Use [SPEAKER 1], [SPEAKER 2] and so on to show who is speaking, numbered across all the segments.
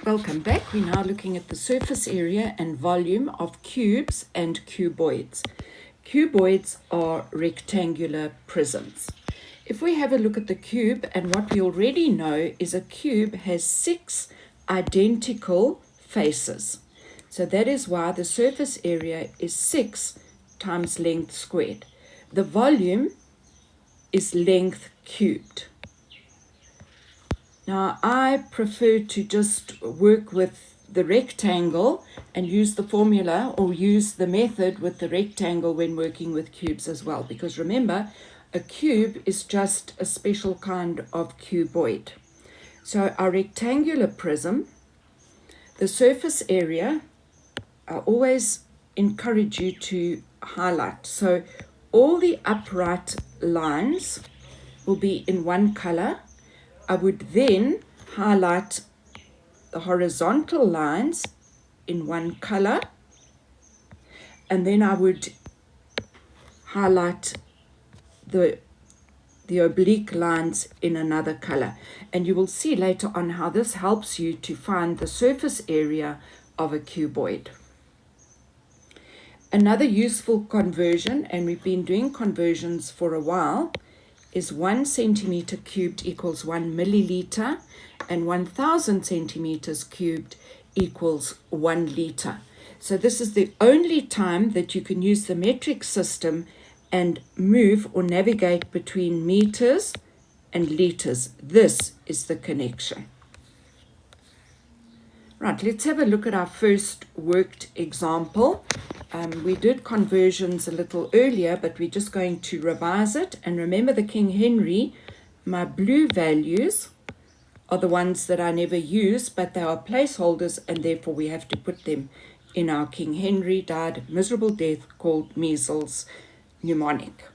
[SPEAKER 1] Welcome back. We're now looking at the surface area and volume of cubes and cuboids. Cuboids are rectangular prisms. If we have a look at the cube, and what we already know is a cube has 6 identical faces. So that is why the surface area is 6 times length squared. The volume is length cubed. Now, I prefer to just work with the rectangle and use the formula or use the method with the rectangle when working with cubes as well. Because remember, a cube is just a special kind of cuboid. So our rectangular prism, the surface area, I always encourage you to highlight. So all the upright lines will be in one color. I would then highlight the horizontal lines in one color, and then I would highlight the oblique lines in another color. And you will see later on how this helps you to find the surface area of a cuboid. Another useful conversion, and we've been doing conversions for a while, is 1 centimeter cubed equals 1 milliliter, and 1,000 centimeters cubed equals 1 liter. So this is the only time that you can use the metric system and move or navigate between meters and liters. This is the connection. Right, let's have a look at our first worked example. We did conversions a little earlier, but we're just going to revise it. And remember the King Henry, my blue values are the ones that I never use, but they are placeholders, and therefore we have to put them in our King Henry died a miserable death called measles mnemonic.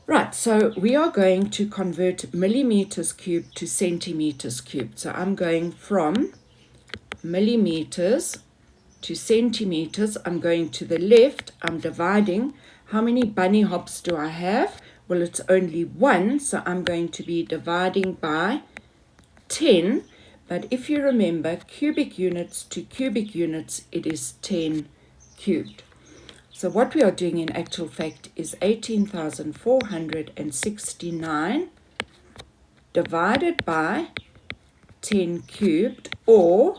[SPEAKER 1] Right, so we are going to convert millimeters cubed to centimeters cubed. So I'm going from millimeters to centimeters. I'm going to the left. I'm dividing. How many bunny hops do I have? Well, it's only 1, so I'm going to be dividing by 10. But if you remember, cubic units to cubic units, it is 10 cubed. So what we are doing in actual fact is 18,469 divided by 10 cubed, or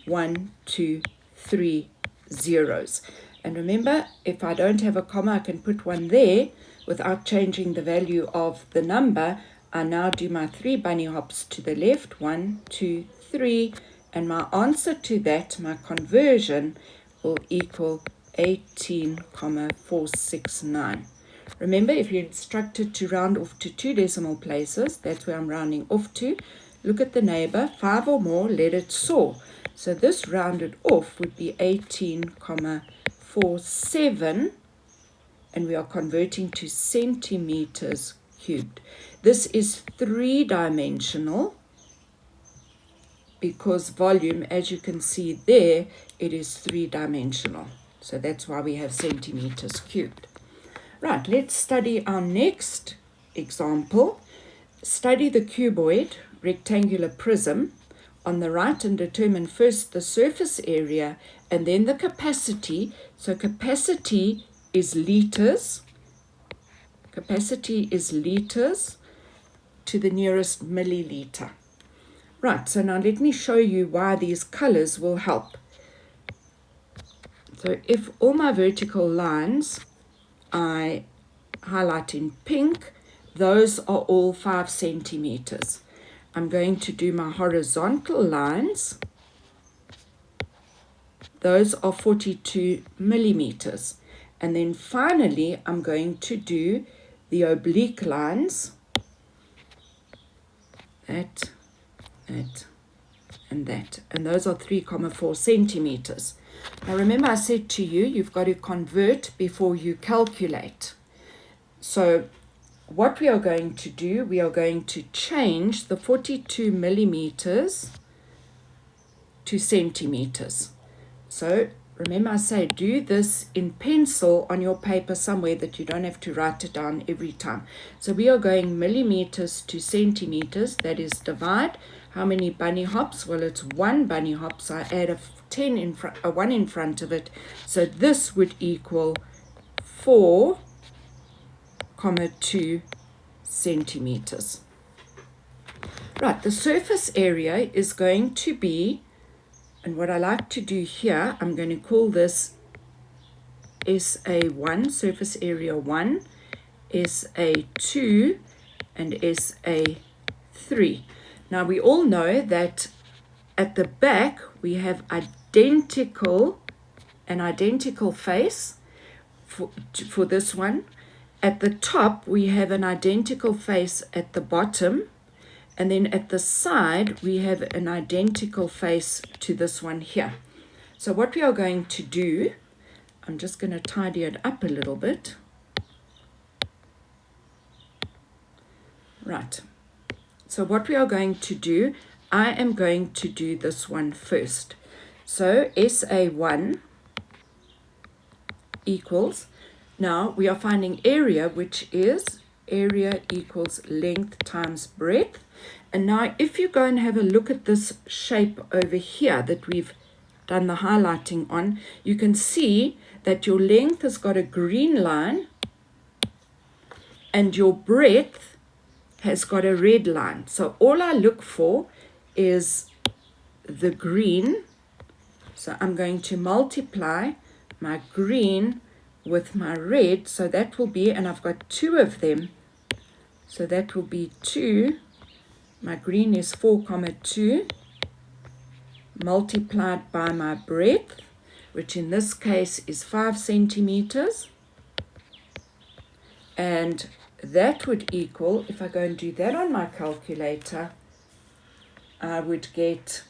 [SPEAKER 1] 1, 2, 3 zeros. And remember, if I don't have a comma, I can put one there without changing the value of the number. I now do my 3 bunny hops to the left, 1, 2, 3, and my answer to that, my conversion, will equal 18,469. Remember, if you're instructed to round off to 2 decimal places, that's where I'm rounding off to. Look at the neighbor, 5 or more, let it soar. So this rounded off would be 18,47, and we are converting to centimeters cubed. This is 3-dimensional because volume, as you can see there, it is 3-dimensional. So that's why we have centimeters cubed. Right, let's study our next example. Study the cuboid, rectangular prism, on the right, and determine first the surface area and then the capacity. So capacity is liters. Capacity is liters to the nearest milliliter. Right, so now let me show you why these colors will help. So if all my vertical lines I highlight in pink, those are all 5 centimeters. I'm going to do my horizontal lines. Those are 42 millimeters. And then finally, I'm going to do the oblique lines. That, and that. And those are 3,4 centimeters. Now remember, I said to you, you've got to convert before you calculate. So what we are going to do, we are going to change the 42 millimeters to centimeters. So remember I say do this in pencil on your paper somewhere that you don't have to write it down every time. So we are going millimeters to centimeters, that is divide. How many bunny hops? Well, it's 1 bunny hop, so I add a 1 in front of it. So this would equal 4,2 centimeters. Right, the surface area is going to be, and what I like to do here, I'm going to call this SA1, surface area 1, SA2, and SA3. Now we all know that at the back we have an identical face for this one. At the top we have an identical face at the bottom, and then at the side we have an identical face to this one here. So what we are going to do, I'm just going to tidy it up a little bit. Right. So what we are going to do, I am going to do this one first. So SA1 equals, now we are finding area, which is area equals length times breadth. And now if you go and have a look at this shape over here that we've done the highlighting on, you can see that your length has got a green line and your breadth has got a red line. So all I look for is the green. So I'm going to multiply my green with my red. So that will be, and I've got 2 of them. So that will be 2. My green is 4,2 multiplied by my breadth, which in this case is 5 centimeters. And that would equal, if I go and do that on my calculator, I would get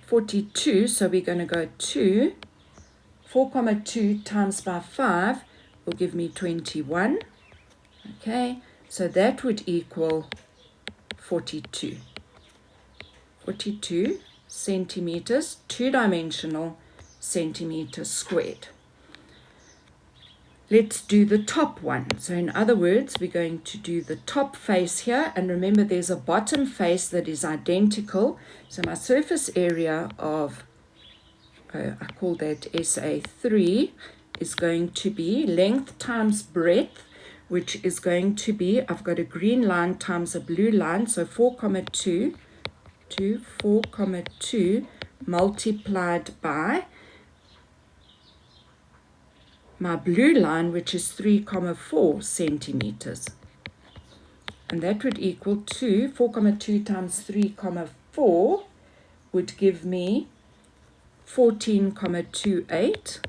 [SPEAKER 1] 42. So we're going to go 4,2 times by 5 will give me 21. Okay, so that would equal 42 centimeters, 2-dimensional centimeters squared. Let's do the top one. So in other words, we're going to do the top face here. And remember, there's a bottom face that is identical. So my surface area of, I call that SA3, is going to be length times breadth, which is going to be, I've got a green line times a blue line. So 4,2 multiplied by my blue line, which is 3,4 centimeters. And that would equal 4,2 times 3,4 would give me 14,28.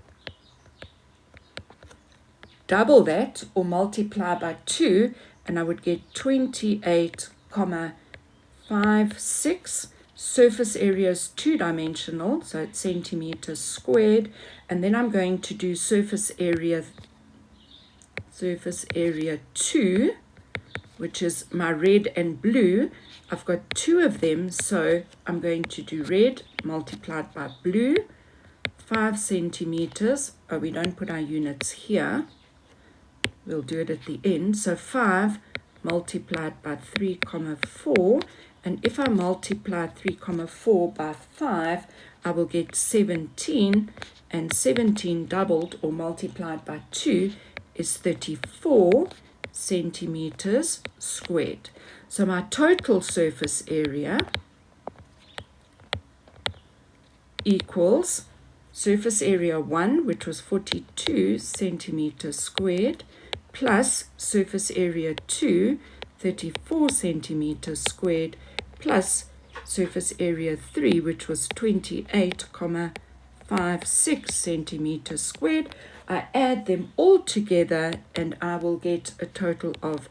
[SPEAKER 1] Double that or multiply by 2 and I would get 28,56. Surface area is 2-dimensional, so it's centimeters squared. And then I'm going to do surface area 2, which is my red and blue. I've got 2 of them, so I'm going to do red multiplied by blue, 5 centimeters. Oh, we don't put our units here. We'll do it at the end. So 5 multiplied by 3,4. And if I multiply 3,4 by 5, I will get 17. And 17 doubled or multiplied by 2 is 34 centimeters squared. So my total surface area equals surface area 1, which was 42 centimeters squared, plus surface area 2, 34 centimeters squared, plus surface area 3, which was 28,56 centimeters squared. I add them all together and I will get a total of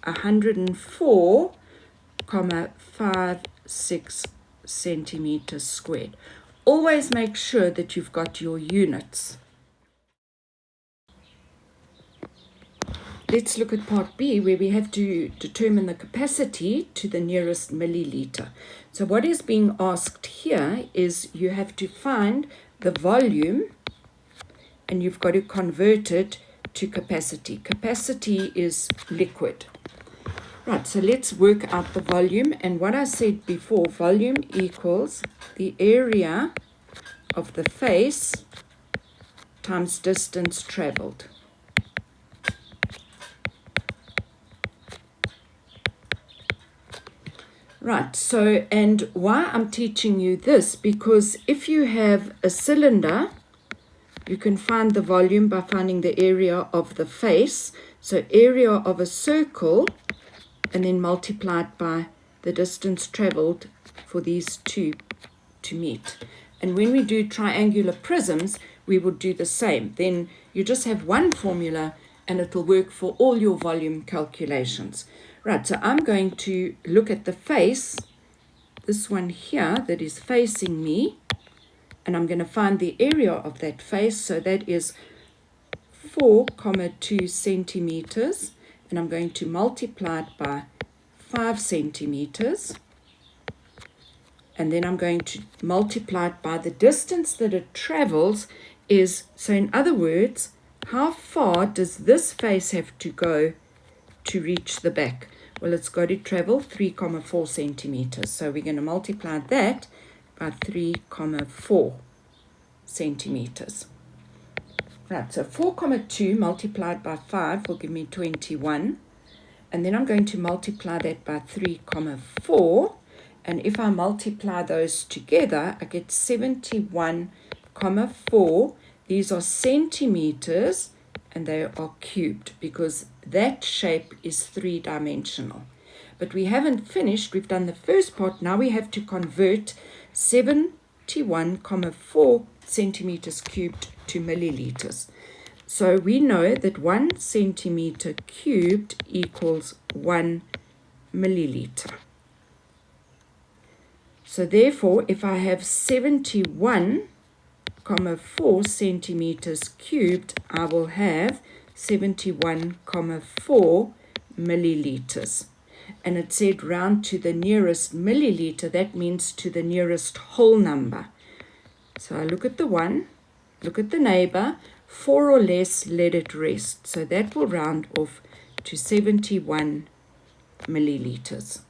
[SPEAKER 1] 104,56 centimeters squared. Always make sure that you've got your units. let's look at part B, where we have to determine the capacity to the nearest milliliter. So what is being asked here is you have to find the volume and you've got to convert it to capacity. Capacity is liquid. Right, so let's work out the volume. And what I said before, volume equals the area of the face times distance traveled. Right, so, and why I'm teaching you this, because if you have a cylinder, you can find the volume by finding the area of the face. So area of a circle, and then multiply it by the distance traveled for these two to meet. And when we do triangular prisms, we will do the same. Then you just have one formula and it'll work for all your volume calculations. Right, so I'm going to look at the face, this one here that is facing me, and I'm going to find the area of that face. So that is 4,2 centimeters, and I'm going to multiply it by 5 centimeters, and then I'm going to multiply it by the distance that it travels is, so in other words, how far does this face have to go to reach the back? Well, it's got to travel 3,4 centimeters. So we're going to multiply that by 3,4 centimeters. Right, so 4,2 multiplied by 5 will give me 21. And then I'm going to multiply that by 3,4. And if I multiply those together, I get 71,4. These are centimeters, and they are cubed because that shape is three-dimensional. But we haven't finished. We've done the first part. Now we have to convert 71,4 centimeters cubed to milliliters. So we know that 1 centimeter cubed equals 1 milliliter. So therefore, if I have 71,4 centimeters cubed, I will have 71,4 milliliters. And it said round to the nearest milliliter. That means to the nearest whole number. So I look at the one, look at the neighbor, 4 or less, let it rest. So that will round off to 71 milliliters.